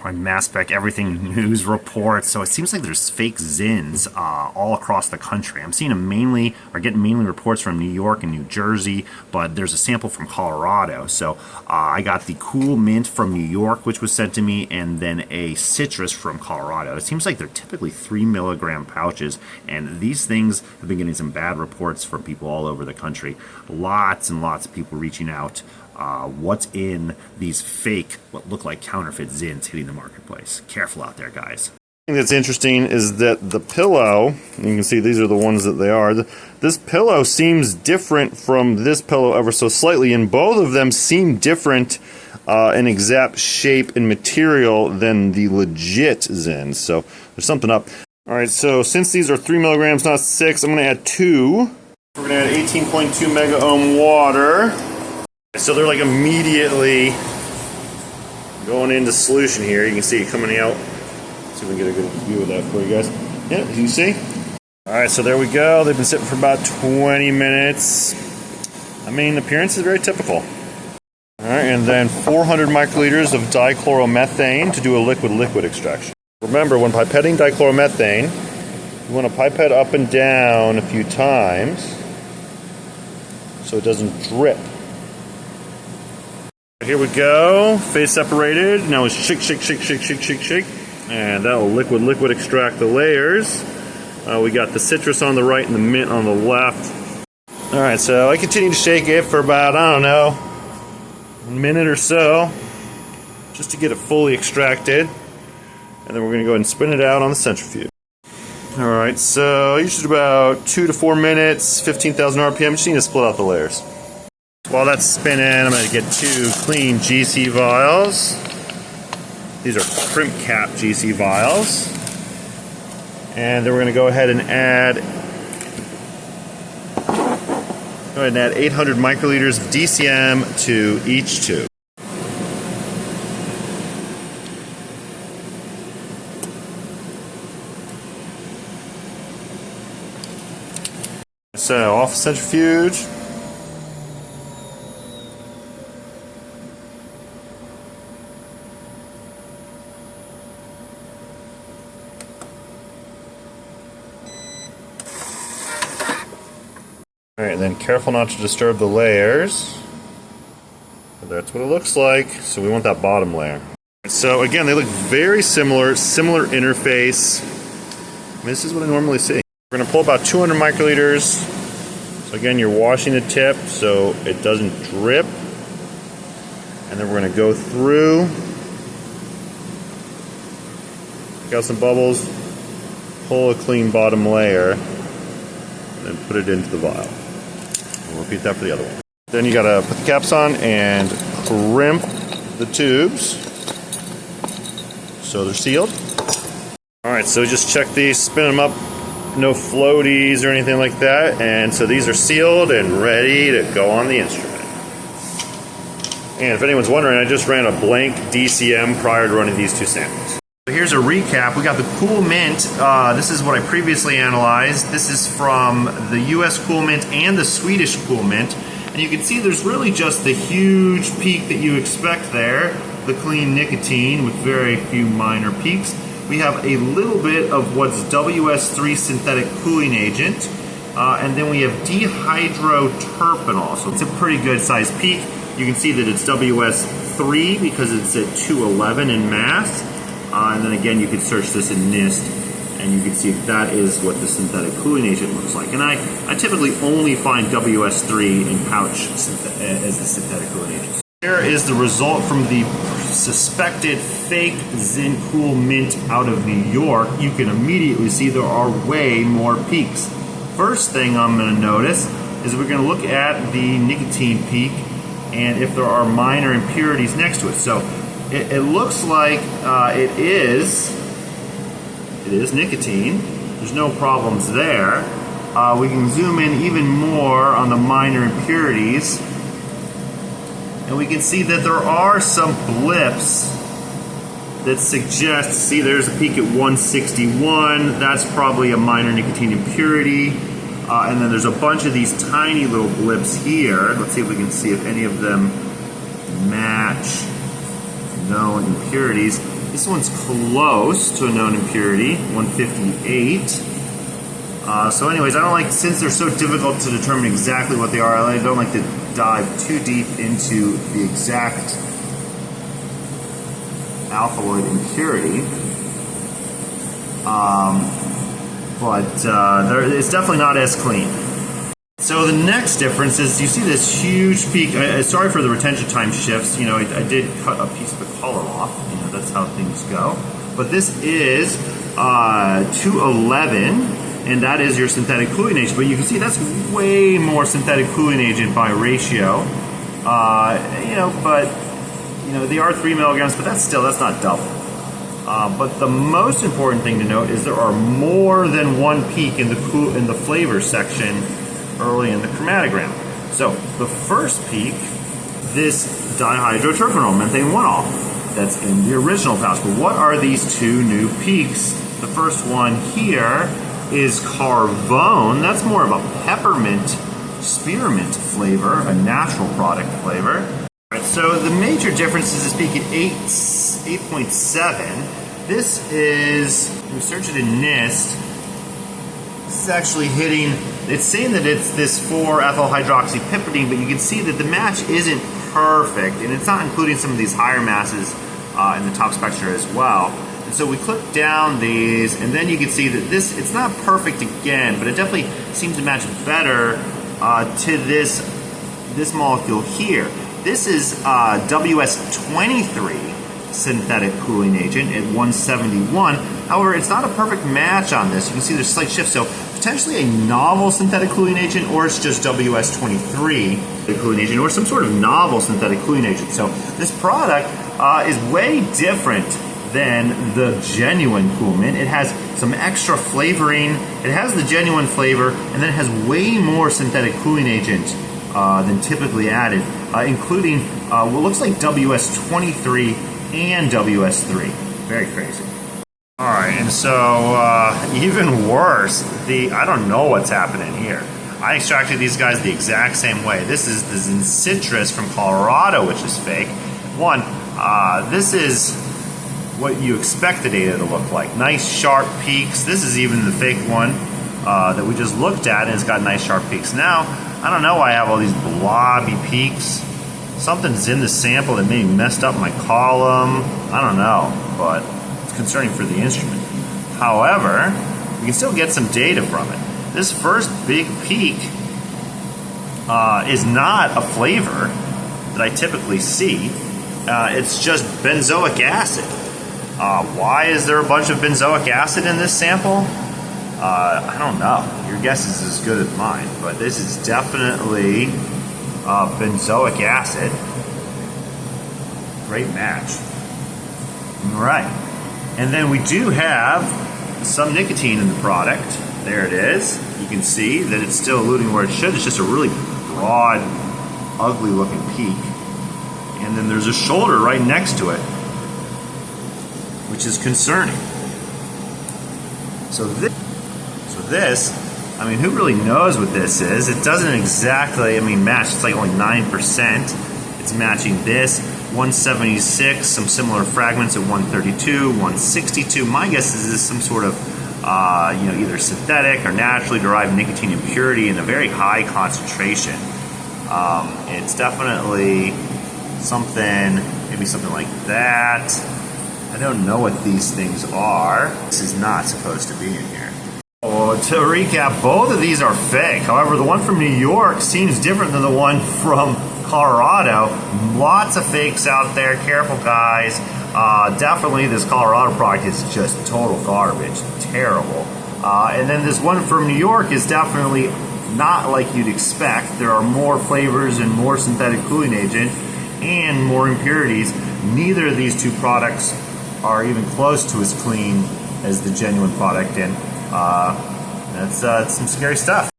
On Mass Spec, everything news reports. So it seems like there's fake Zyns all across the country. I'm seeing getting mainly reports from New York and New Jersey, but there's a sample from Colorado. So I got the Cool Mint from New York, which was sent to me, and then a Citrus from Colorado. It seems like they're typically 3 milligram pouches, and these things have been getting some bad reports from people all over the country. Lots and lots of people reaching out. What's in these fake, what look like counterfeit Zyns hitting the marketplace. Careful out there, guys. The thing that's interesting is that the pillow, you can see these are the ones that they are. This pillow seems different from this pillow ever so slightly, and both of them seem different in exact shape and material than the legit Zyns. So there's something up. All right, so since these are 3 milligrams, not 6, I'm going to add 2. We're going to add 18.2 mega ohm water. So they're like immediately going into solution here. You can see it coming out. Let's see if we can get a good view of that for you guys. Yeah, you see? Alright, so there we go. They've been sitting for about 20 minutes. I mean, the appearance is very typical. Alright, and then 400 microliters of dichloromethane to do a liquid-liquid extraction. Remember, when pipetting dichloromethane, you want to pipette up and down a few times so it doesn't drip. Here we go, phase separated. Now it's shake, shake, shake, shake, shake, shake, shake. And that will liquid extract the layers. We got the citrus on the right and the mint on the left. Alright, so I continue to shake it for about, I don't know, a minute or so, just to get it fully extracted. And then we're going to go ahead and spin it out on the centrifuge. Alright, so usually about 2 to 4 minutes, 15,000 RPM. Just need to split out the layers. While that's spinning, I'm going to get 2 clean GC vials. These are crimp cap GC vials. And then we're going to go ahead and add 800 microliters of DCM to each tube. So off the centrifuge. Alright, then careful not to disturb the layers. That's what it looks like. So we want that bottom layer. So again, they look very similar interface. I mean, this is what I normally see. We're going to pull about 200 microliters. So again, you're washing the tip so it doesn't drip. And then we're going to go through. Pick out some bubbles. Pull a clean bottom layer. And put it into the vial. We'll repeat that for the other one. Then you gotta put the caps on and crimp the tubes so they're sealed. Alright, so just check these, spin them up, no floaties or anything like that, and so these are sealed and ready to go on the instrument. And if anyone's wondering, I just ran a blank DCM prior to running these 2 samples. Here's a recap. We got the Cool Mint. This is what I previously analyzed. This is from the US Cool Mint and the Swedish Cool Mint. And you can see there's really just the huge peak that you expect there, the clean nicotine with very few minor peaks. We have a little bit of what's WS3 synthetic cooling agent. And then we have dihydroterpenol. So it's a pretty good size peak. You can see that it's WS3 because it's at 211 in mass. And then again, you could search this in NIST, and you can see that is what the synthetic cooling agent looks like. And I typically only find WS3 in pouch as the synthetic cooling agent. Here is the result from the suspected fake Zyn Cool Mint out of New York. You can immediately see there are way more peaks. First thing I'm going to notice is we're going to look at the nicotine peak and if there are minor impurities next to it. So it looks like it is nicotine. There's no problems there. We can zoom in even more on the minor impurities. And we can see that there are some blips that suggest, see there's a peak at 161. That's probably a minor nicotine impurity. And then there's a bunch of these tiny little blips here. Let's see if we can see if any of them match known impurities. This one's close to a known impurity, 158. So anyways, I don't like, since they're so difficult to determine exactly what they are, I don't like to dive too deep into the exact alkaloid impurity. It's definitely not as clean. So the next difference is you see this huge peak. Sorry for the retention time shifts. You know, I did cut a piece of the color off. You know, that's how things go. But this is 211, and that is your synthetic cooling agent. But you can see that's way more synthetic cooling agent by ratio. They are 3 milligrams, but that's not double. But the most important thing to note is there are more than one peak in the flavor section early in the chromatogram. So the first peak, this dihydroterphenol, methane 1-ol, that's in the original pouch. But what are these two new peaks? The first one here is Carvone. That's more of a peppermint, spearmint flavor, a natural product flavor. All right, so the major difference is this peak at 8.7. This is, we search it in NIST, this is actually hitting, it's saying that it's this 4-ethylhydroxypiperidine, but you can see that the match isn't perfect, and it's not including some of these higher masses in the top spectra as well. And so we click down these, and then you can see that it's not perfect again, but it definitely seems to match better to this molecule here. This is WS23 synthetic cooling agent at 171. However, it's not a perfect match on this. You can see there's a slight shift. So potentially a novel synthetic cooling agent, or it's just WS23 cooling agent, or some sort of novel synthetic cooling agent. So this product is way different than the genuine Cool Mint. It has some extra flavoring. It has the genuine flavor, and then it has way more synthetic cooling agent than typically added, including what looks like WS23 and WS3. Very crazy. All right, and so even worse, I don't know what's happening here. I extracted these guys the exact same way. This is the Zyns citrus from Colorado, which is fake. This is what you expect the data to look like. Nice sharp peaks. This is even the fake one that we just looked at, and it's got nice sharp peaks. Now, I don't know why I have all these blobby peaks. Something's in the sample that maybe messed up my column. I don't know, but it's concerning for the instrument. However, we can still get some data from it. This first big peak is not a flavor that I typically see. It's just benzoic acid. Why is there a bunch of benzoic acid in this sample? I don't know. Your guess is as good as mine, but this is definitely benzoic acid. Great match. All right. And then we do have some nicotine in the product. There it is. You can see that it's still eluting where it should. It's just a really broad, ugly looking peak. And then there's a shoulder right next to it, which is concerning. So this, I mean, who really knows what this is? It doesn't exactly, match. It's like only 9%. It's matching this, 176, some similar fragments at 132, 162. My guess is this is some sort of, either synthetic or naturally derived nicotine impurity in a very high concentration. It's definitely something, maybe something like that. I don't know what these things are. This is not supposed to be in here. Well, to recap, both of these are fake. However, the one from New York seems different than the one from Colorado. Lots of fakes out there. Careful, guys. Definitely this Colorado product is just total garbage. Terrible. And then this one from New York is definitely not like you'd expect. There are more flavors and more synthetic cooling agent and more impurities. Neither of these two products are even close to as clean as the genuine product, and that's some scary stuff.